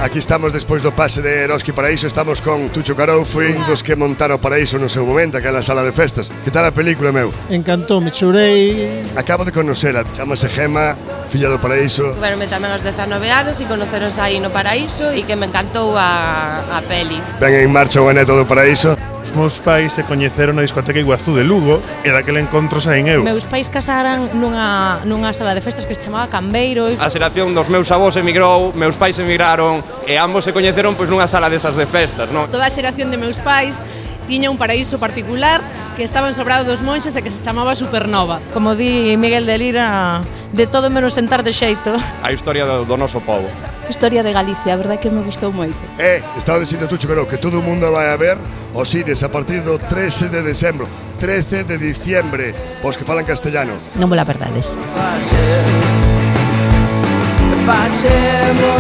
Aquí estamos despois do pase de Eroski Paraíso. Estamos con Tucho Carou, foi un dos que montaron Paraíso no seu momento, aquela sala de festas. Que tal a película, meu? Encantou, me chorei. Acabo de conocela, chamase Gema, filla do Paraíso. Tuveronme tamén aos 19 anos e conoceros aí no Paraíso e que me encantou a peli. Ven en marcha o aneto do Paraíso. Os meus pais se coñeceron na discoteca Iguazú de Lugo e daquele encontro saín eu. Meus pais casaran nunha sala de festas que se chamaba Cambeiro. A xeración dos meus avós emigrou, meus pais emigraron e ambos se coñeceron pois nunha sala desas de festas, non? Toda a xeración de meus pais tiña un paraíso particular que estaba en Sobrado dos Monxes e que se chamaba Supernova. Como di Miguel de Lira, de todo menos sentar de xeito. A historia do noso povo. Historia de Galicia, a verdade que me gustou moito. Estaba dicindo Tucho Carou que todo o mundo vai a ver os cines a partir do 13 de decembro, 13 de diciembre, os que falan castellano. Non vos la verdades. Facemos